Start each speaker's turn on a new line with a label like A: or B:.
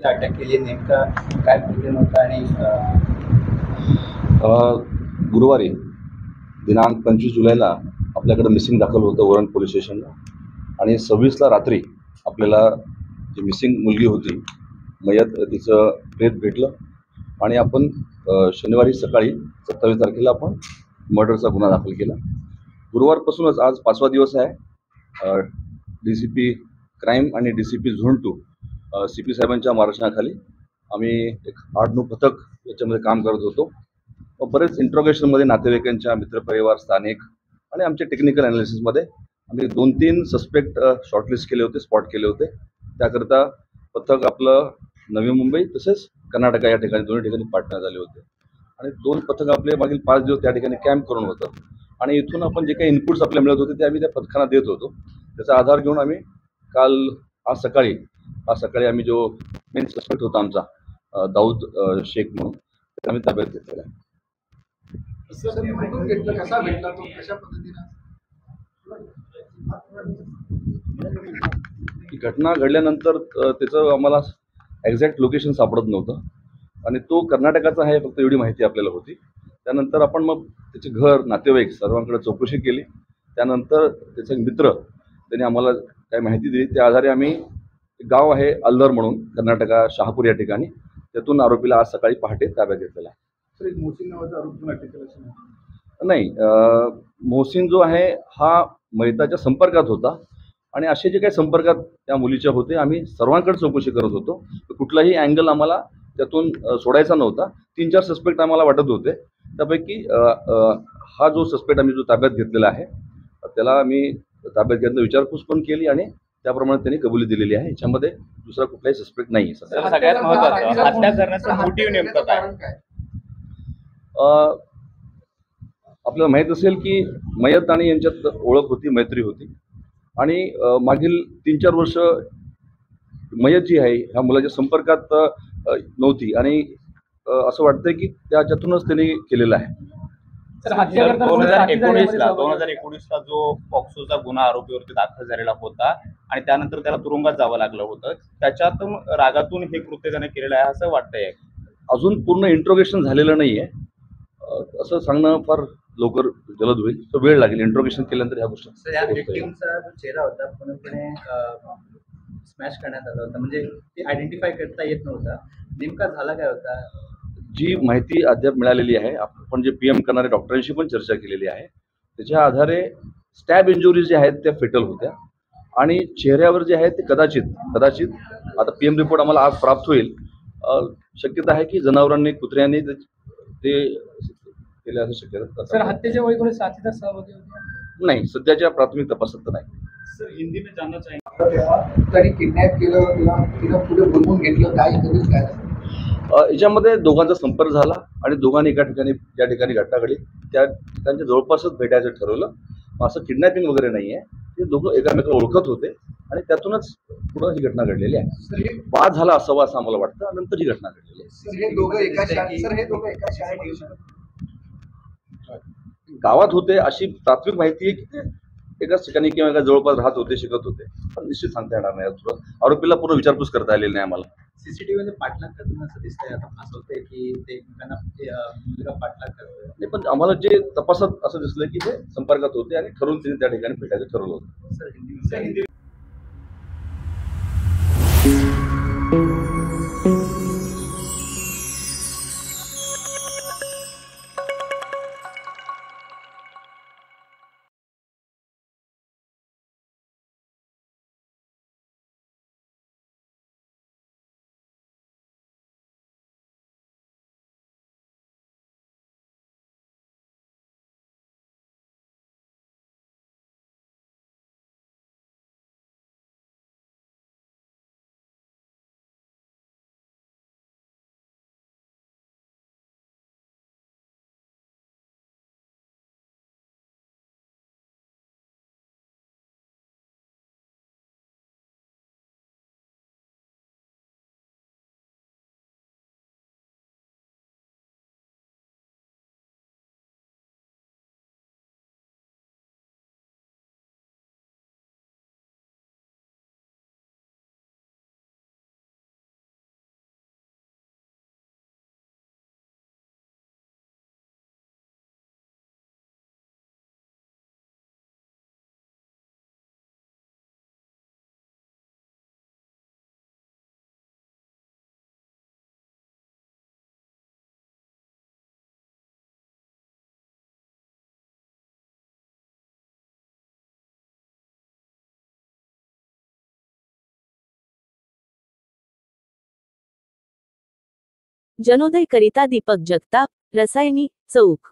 A: आरोपीला अटक केली आहे. नेमका काय प्रकरण होता आणि
B: गुरुवारी दिनांक 25 जुलैला आपल्याकडे मिसिंग दाखल होतं वरण पोलीस स्टेशनला आणि 26ला रात्री आपल्याला जी मिसिंग मुलगी होती मयत तिचं प्रेत भेटलं आणि आपण शनिवारी सकाळी 27 तारखेला आपण मर्डरचा गुन्हा दाखल केला. गुरुवारपासूनच आज 5वा दिवस आहे. DCP क्राईम आणि DCP झोन 2 CP साहेबांच्या मार्गदर्शनाखाली आम्ही एक 8-9 पथक याच्यामध्ये काम करत होतो. बरेच इंट्रोगेशनमध्ये नातेवाईकांच्या मित्रपरिवार स्थानिक आणि आमच्या टेक्निकल ॲनालिसिसमध्ये आम्ही 2-3 सस्पेक्ट शॉर्टलिस्ट केले होते, स्पॉट केले होते. त्याकरता पथक आपलं नवी मुंबई तसेच कर्नाटक या ठिकाणी दोन्ही ठिकाणी पाठवण्यात आले होते आणि 2 पथक आपले मागील 5 दिवस त्या ठिकाणी कॅम्प करून होतं आणि इथून आपण जे काही इनपुट्स आपल्याला मिळत होते ते आम्ही त्या पथकांना देत होतो. त्याचा आधार घेऊन आम्ही आज सकाळी आम्ही जो मेन सस्पेक्ट होता आमचा दाऊद शेख म्हणून आम्ही ताब्यात घेतलेला आहे.
C: कसा भेटला तो, कशा पद्धतीने
B: घटना घडल्यानंतर त्याचं आम्हाला एक्झॅक्ट लोकेशन सापडत नव्हतं आणि तो कर्नाटकाचा आहे फक्त एवढी माहिती आपल्याला होती. त्यानंतर आपण मग त्याचे घर नातेवाईक सर्वांकडे चौकशी केली. त्यानंतर त्याचे मित्र त्यांनी आम्हाला काय माहिती दिली. त्या आधारे आम्ही गाव आहे अल्लर म्हणून कर्नाटका शहापूर या ठिकाणी त्यातून आरोपीला आज सकाळी पहाटे ताब्यात घेतलेला आहे.
C: मोहसिन नावाचा आरोपी अटक केला
B: नाही, मोहसिन जो आहे हा मयताच्या संपर्कात होता आणि असे जे काही संपर्कात त्या मुलीच्या होते आम्ही सर्वांकडे चौकशी करत होतो. कुठलाही अँगल आम्हाला त्यातून सोडायचा नव्हता. 3-4 सस्पेक्ट आम्हाला वाटत होते. त्यापैकी हा जो सस्पेक्ट आम्ही जो ताब्यात घेतलेला आहे त्याला आम्ही ताब्यात घेतलं, विचारपूस पण केली आणि त्याप्रमाणे त्यांनी कबुली दिलेली आहे. याच्यामध्ये दुसरा कुठलाही सस्पेक्ट नाही.
D: सगळ्यात महत्त्वाचं हत्या करण्याचा मोटिव्ह नेमकं काय?
B: आपल्याला माहीत असेल की मयत आणि यांच्यात ओळख होती, मैत्री होती आणि मागील 3-4 वर्ष मयत जी आहे ह्या मुलाच्या संपर्कात नव्हती आणि असं वाटतंय की त्याच्यातूनच त्यांनी केलेलं आहे.
D: 2019ला जो पॉक्सोचा गुन्हा आरोपीवरती दाखल झालेला होता आणि त्यानंतर त्याला तुरुंगात जावं लागलं होतं, त्याच्यातून रागातून हे कृत्य त्याने केलेलं आहे असं वाटतंय.
B: अजून पूर्ण इंट्रोगेशन झालेलं नाही आहे. असं सांगणं फार लवकर जलद होईल. तो वेळ लागेल इंट्रोगेशन केल्यानंतर ह्या गोष्टी.
A: या विक्टिमचा जो चेहरा होता पूर्णपणे स्मॅश करण्यात आला होता, म्हणजे ते आयडेंटिफाय करता येत नव्हता. नेमका झाला काय होता?
B: जी माहिती अद्याप मिळालेली आहे, आपण जे PM करणारे डॉक्टरांशी पण चर्चा केलेली आहे, त्याच्या आधारे स्टॅब इंजुरीज ज्या आहेत त्या फेटल होत्या आणि चेहऱ्यावर जे आहे ते कदाचित आता PM रिपोर्ट आम्हाला आज प्राप्त होईल. शक्यता आहे की जनावरांनी कुत्र्यांनी ते केले असं शक्यता.
C: सर, हत्येच्या वेळी कोणी साथीदार सहभागी होते?
B: नाही, सध्याच्या प्राथमिक तपासात तर नाही.
C: सर, हिंदी में जानना चाहिए तरी किडनॅप केलं किंवा तिला पुढे बोलवून घेतलं, काय
B: याच्यामध्ये दोघांचा संपर्क झाला आणि दोघांनी ज्या ठिकाणी घटना घडली त्या ठिकाणच्या जवळपासच भेटायचं ठरवलं. असं किडनॅपिंग वगैरे नाही आहे. ते दोघं एकमेकाला ओळखत होते आणि त्यातूनच पुढं ही घटना घडलेली आहे. वाद झाला असावा असं आम्हाला वाटतं, नंतर ही घटना घडलेली आहे.
C: हे दोघं एका शाळेत
B: गावात होते अशी प्राथमिक माहिती आहे की ते एकाच ठिकाणी किंवा एका जवळपास राहत होते, शिकत होते, पण निश्चित सांगता येणार नाही. आरोपीला पूर्ण विचारपूस करता आलेली नाही आम्हाला.
A: CCTV मध्ये पाठलाग करताना असं दिसतंय, आता असं होतंय की ते एकमेकांना मुलगा पाठलाग करतोय.
B: नाही, पण आम्हाला जे तपासात असं दिसलं की ते संपर्कात होते आणि ठरवून त्यांनी त्या ठिकाणी भेटायचं ठरवलं होतं.
A: सर, हिंदी
E: जनोदय करिता दीपक जगताप, रसायनी, चौक.